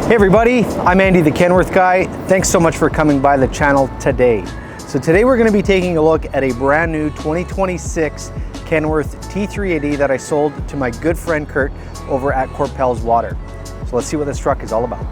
Hey everybody, I'm Andy the Kenworth Guy. Thanks so much for coming by the channel today. So today we're going to be taking a look at a brand new 2026 Kenworth T380 that I sold to my good friend Kurt over at Corpell's Water. So let's see what this truck is all about.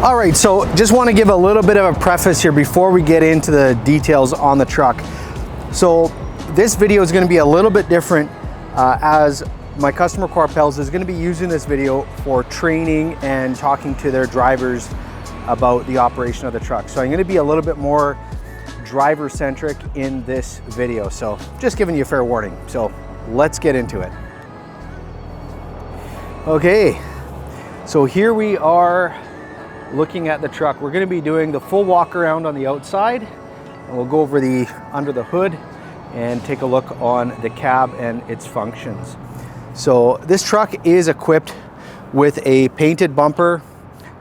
All right, so just want to give a little bit of a preface here before we get into the details on the truck. So this video is going to be a little bit different as my customer Corpell's is going to be using this video for training and talking to their drivers about the operation of the truck. So I'm going to be a little bit more driver centric in this video. So just giving you a fair warning. So let's get into it. Okay, so here we are looking at the truck. We're going to be doing the full walk around on the outside, and we'll go over the under the hood and take a look on the cab and its functions. So this truck is equipped with a painted bumper.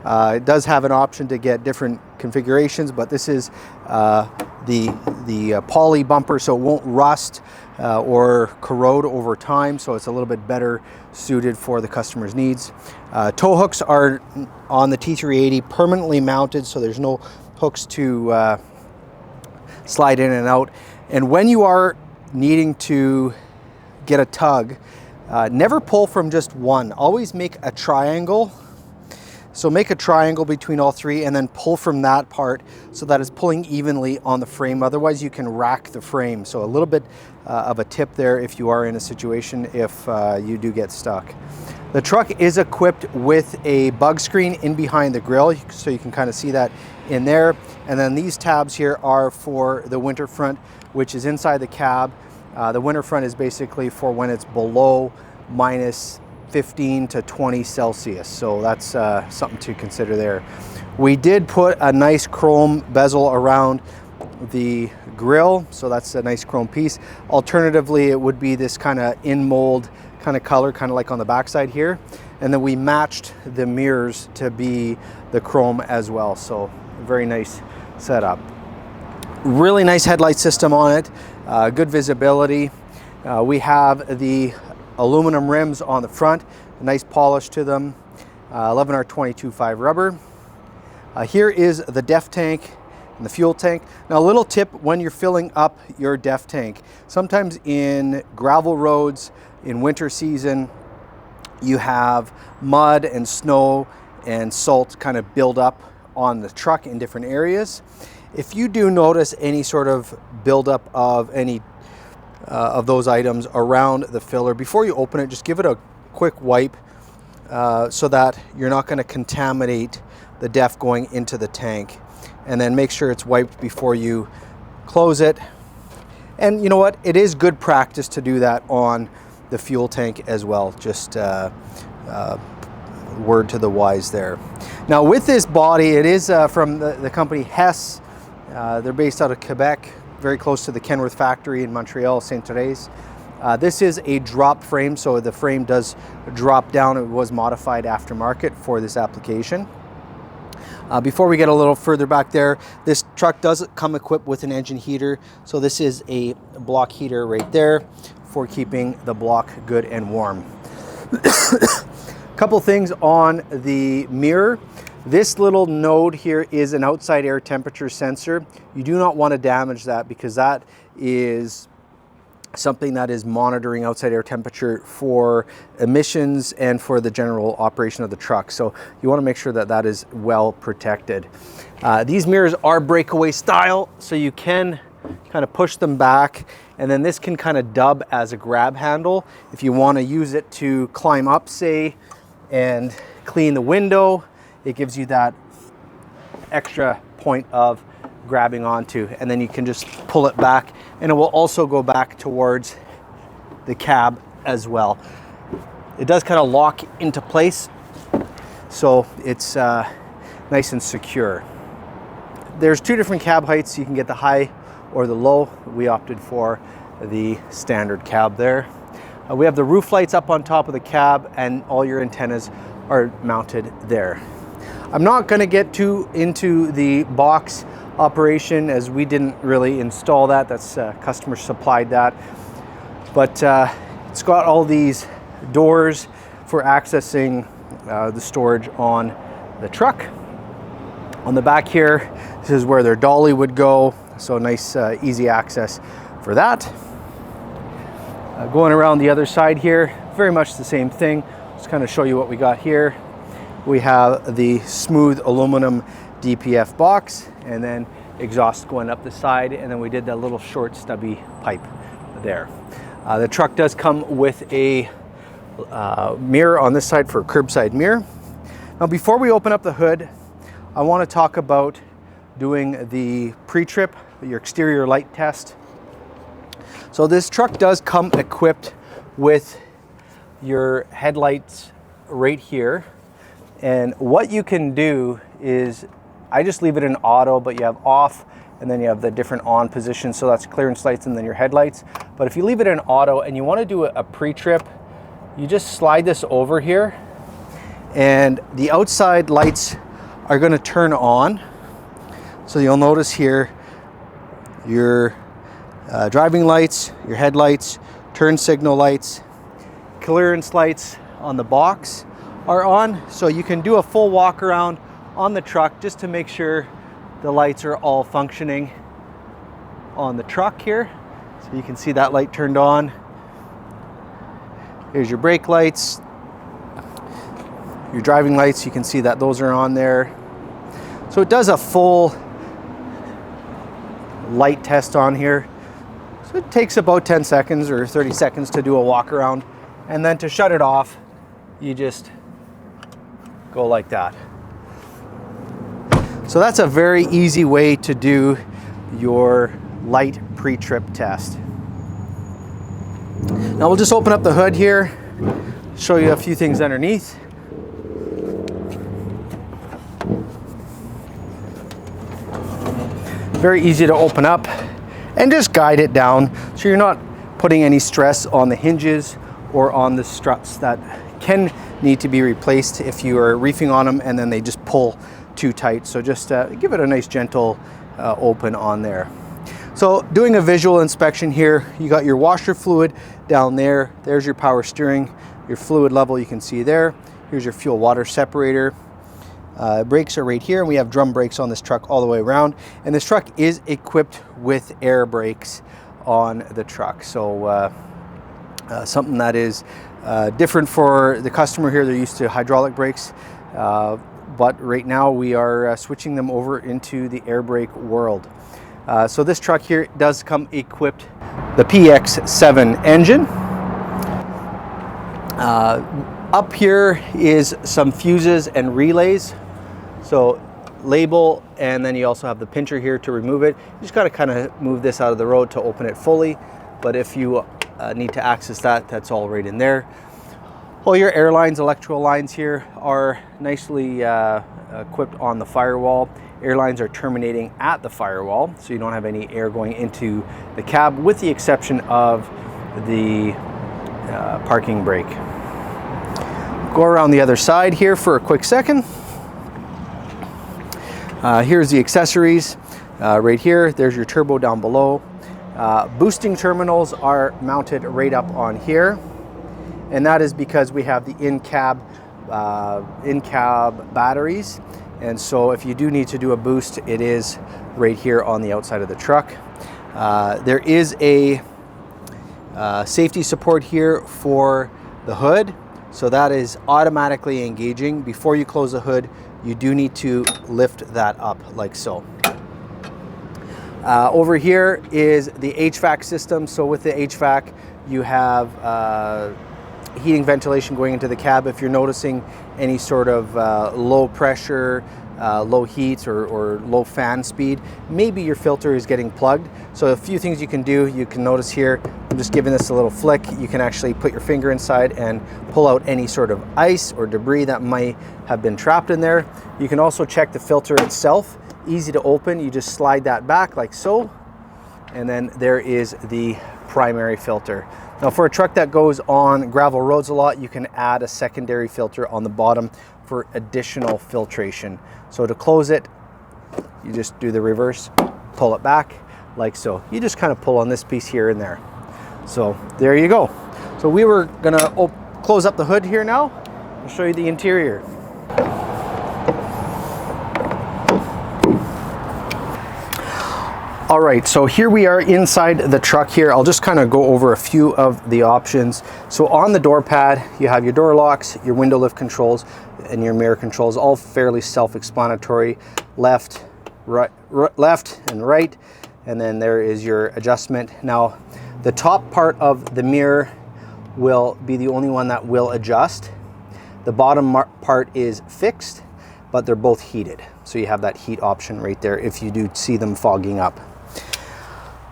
It does have an option to get different configurations, but this is the poly bumper, so it won't rust or corrode over time, so it's a little bit better suited for the customer's needs. Tow hooks are on the T380 permanently mounted, so there's no hooks to slide in and out. And when you are needing to get a tug, never pull from just one. Always make a triangle. So make a triangle between all three and then pull from that part so that it's pulling evenly on the frame. Otherwise you can rack the frame. So a little bit of a tip there if you are in a situation if you do get stuck. The truck is equipped with a bug screen in behind the grille, so you can kind of see that in there. And then these tabs here are for the winter front, which is inside the cab. The winter front is basically for when it's below minus 15 to 20 Celsius. So that's something to consider there. We did put a nice chrome bezel around the grille, so that's a nice chrome piece. Alternatively, it would be this kind of in mold kind of color, kind of like on the backside here. And then we matched the mirrors to be the chrome as well. So very nice setup. Really nice headlight system on it. Good visibility. We have the aluminum rims on the front, a nice polish to them, 11R22.5 rubber. Here is the DEF tank and the fuel tank. Now a little tip when you're filling up your DEF tank, sometimes in gravel roads in winter season, you have mud and snow and salt kind of build up on the truck in different areas. If you do notice any sort of buildup of any of those items around the filler, before you open it, just give it a quick wipe so that you're not going to contaminate the DEF going into the tank. And then make sure it's wiped before you close it. And you know what? It is good practice to do that on the fuel tank as well. Just word to the wise there. Now with this body, it is from the company Hess. They're based out of Quebec, very close to the Kenworth factory in Montreal, St. Therese. This is a drop frame, so the frame does drop down. It was modified aftermarket for this application. Before we get a little further back there, this truck does come equipped with an engine heater. So this is a block heater right there for keeping the block good and warm. Couple things on the mirror. This little node here is an outside air temperature sensor. You do not want to damage that because that is something that is monitoring outside air temperature for emissions and for the general operation of the truck. So you want to make sure that that is well protected. These mirrors are breakaway style, so you can kind of push them back, and then this can kind of dub as a grab handle if you want to use it to climb up, say, and clean the window. It gives you that extra point of grabbing onto, and then you can just pull it back, and it will also go back towards the cab as well. It does kind of lock into place, so it's nice and secure. There's two different cab heights. You can get the high or the low. We opted for the standard cab there. We have the roof lights up on top of the cab, and all your antennas are mounted there. I'm not going to get too into the box operation, as we didn't really install that. That's customer supplied that. But it's got all these doors for accessing the storage on the truck. On the back here, this is where their dolly would go. So nice, easy access for that. Going around the other side here, very much the same thing. Just kind of show you what we got here. We have the smooth aluminum DPF box, and then exhaust going up the side, and then we did that little short stubby pipe there. The truck does come with a mirror on this side for a curbside mirror. Now, before we open up the hood, I want to talk about doing the pre-trip, your exterior light test. So this truck does come equipped with your headlights right here. And what you can do is, I just leave it in auto, but you have off, and then you have the different on positions. So that's clearance lights and then your headlights. But if you leave it in auto and you want to do a pre-trip, you just slide this over here, and the outside lights are going to turn on. So you'll notice here your driving lights, your headlights, turn signal lights, clearance lights on the box are on. So you can do a full walk around on the truck just to make sure the lights are all functioning on the truck here. So you can see that light turned on. Here's your brake lights, your driving lights. You can see that those are on there. So it does a full light test on here. So it takes about 10 seconds or 30 seconds to do a walk around, and then to shut it off, you just go like that. So that's a very easy way to do your light pre-trip test. Now we'll just open up the hood here, show you a few things underneath. Very easy to open up, and just guide it down so you're not putting any stress on the hinges or on the struts that can need to be replaced if you are reefing on them and then they just pull too tight. So just give it a nice gentle open on there. So doing a visual inspection here, you got your washer fluid down there. There's your power steering, your fluid level you can see there. Here's your fuel water separator. Brakes are right here, and we have drum brakes on this truck all the way around. And this truck is equipped with air brakes on the truck. So something that is different for the customer here. They're used to hydraulic brakes, but right now we are switching them over into the air brake world. So this truck here does come equipped the PX7 engine. Up here is some fuses and relays. So label, and then you also have the pincher here to remove it. You just got to kind of move this out of the road to open it fully. But if you need to access that, that's all right in there. All your air lines, electrical lines here are nicely equipped on the firewall. Air lines are terminating at the firewall, so you don't have any air going into the cab, with the exception of the parking brake. Go around the other side here for a quick second. Here's the accessories right here. There's your turbo down below. Boosting terminals are mounted right up on here, and that is because we have the in-cab batteries, and so if you do need to do a boost, it is right here on the outside of the truck. There is a safety support here for the hood. So that is automatically engaging. Before you close the hood, you do need to lift that up like so. Over here is the HVAC system. So with the HVAC, you have heating, ventilation going into the cab. If you're noticing any sort of low pressure, low heat or low fan speed, maybe your filter is getting plugged. So a few things you can do. You can notice here, I'm just giving this a little flick. You can actually put your finger inside and pull out any sort of ice or debris that might have been trapped in there. You can also check the filter itself. Easy to open. You just slide that back like so, and then there is the primary filter. Now for a truck that goes on gravel roads a lot, you can add a secondary filter on the bottom for additional filtration. So to close it, you just do the reverse, pull it back like so. You just kind of pull on this piece here and there. So there you go. So we were gonna close up the hood here now. I'll show you the interior. All right, so here we are inside the truck here. I'll just kind of go over a few of the options. So on the door pad, you have your door locks, your window lift controls, and your mirror controls, all fairly self-explanatory. Left, right, left and right, and then there is your adjustment. Now, the top part of the mirror will be the only one that will adjust. The bottom part is fixed, but they're both heated. So you have that heat option right there if you do see them fogging up.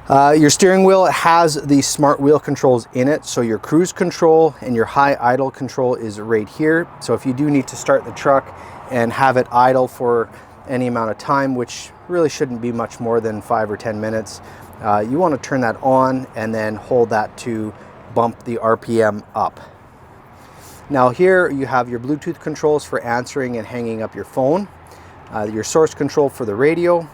Your steering wheel has the smart wheel controls in it. So your cruise control and your high idle control is right here. So if you do need to start the truck and have it idle for any amount of time, which really shouldn't be much more than 5 or 10 minutes, you want to turn that on and then hold that to bump the RPM up. Now here you have your Bluetooth controls for answering and hanging up your phone, your source control for the radio.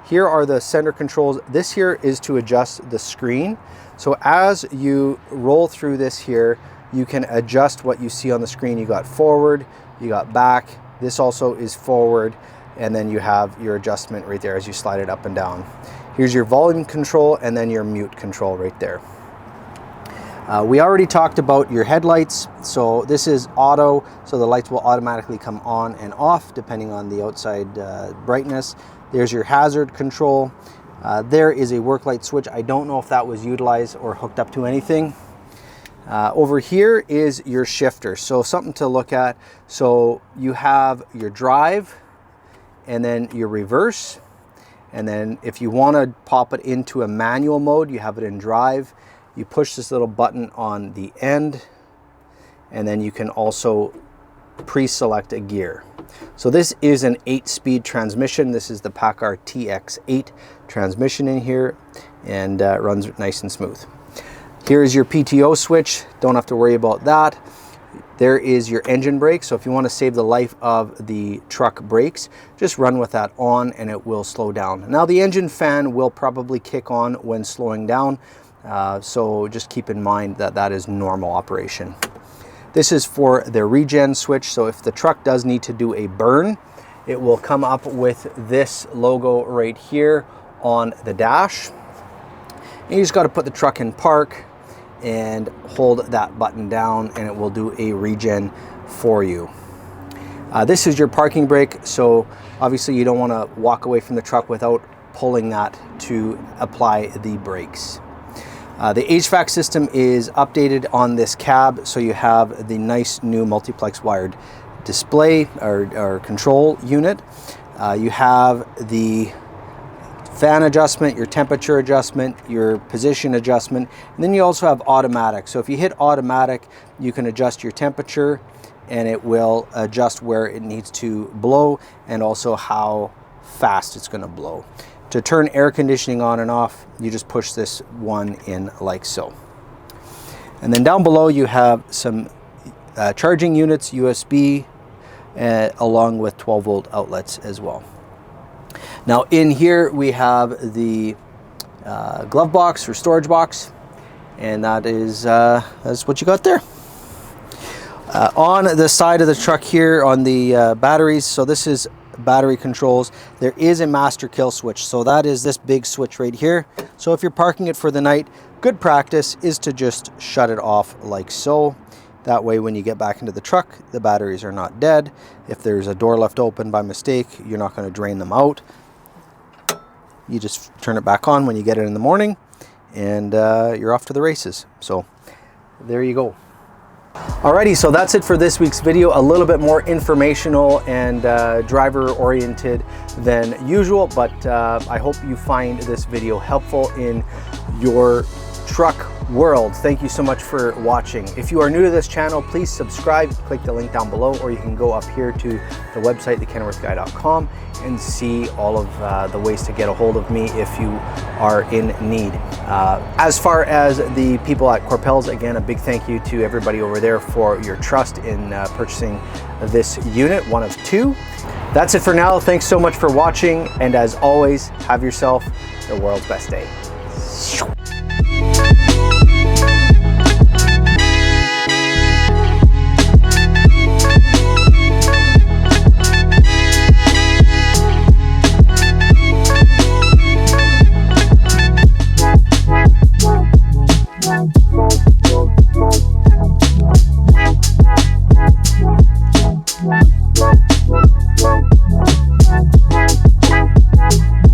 Here are the center controls. This here is to adjust the screen. So as you roll through this here, you can adjust what you see on the screen. You got forward, you got back. This also is forward, and then you have your adjustment right there as you slide it up and down. Here's your volume control and then your mute control right there. We already talked about your headlights. So this is auto, so the lights will automatically come on and off depending on the outside brightness. There's your hazard control. There is a work light switch. I don't know if that was utilized or hooked up to anything. Over here is your shifter. So something to look at. So you have your drive and then your reverse. And then if you want to pop it into a manual mode, you have it in drive. You push this little button on the end, and then you can also pre-select a gear. So this is an 8-speed transmission. This is the Packard TX8 transmission in here, and runs nice and smooth. Here is your PTO switch. Don't have to worry about that. There is your engine brake. So if you want to save the life of the truck brakes, just run with that on and it will slow down. Now the engine fan will probably kick on when slowing down. So just keep in mind that that is normal operation. This is for the regen switch. So if the truck does need to do a burn, it will come up with this logo right here on the dash. And you just got to put the truck in park and hold that button down and it will do a regen for you. This is your parking brake. So obviously you don't want to walk away from the truck without pulling that to apply the brakes. The HVAC system is updated on this cab, so you have the nice new multiplex wired display or control unit. You have the fan adjustment, your temperature adjustment, your position adjustment, and then you also have automatic. So if you hit automatic, you can adjust your temperature and it will adjust where it needs to blow and also how fast it's going to blow. To turn air conditioning on and off, you just push this one in like so. And then down below you have some charging units, USB, along with 12-volt outlets as well. Now in here we have the glove box or storage box, and that's what you got there. On the side of the truck here on the batteries, so this is battery controls. There is a master kill switch, so that is this big switch right here. So if you're parking it for the night, good practice is to just shut it off like so. That way when you get back into the truck, the batteries are not dead. If there's a door left open by mistake, you're not going to drain them out. You just turn it back on when you get it in the morning, and you're off to the races. So there you go. Alrighty, so that's it for this week's video. A little bit more informational and driver oriented than usual, but I hope you find this video helpful in your truck world. Thank you so much for watching. If you are new to this channel, please subscribe, click the link down below, or you can go up here to the website, thekenworthguy.com, and see all of the ways to get a hold of me if you are in need. As far as the people at Corpell's, again, a big thank you to everybody over there for your trust in purchasing this unit, one of two. That's it for now. Thanks so much for watching, and as always, have yourself the world's best day. Wow.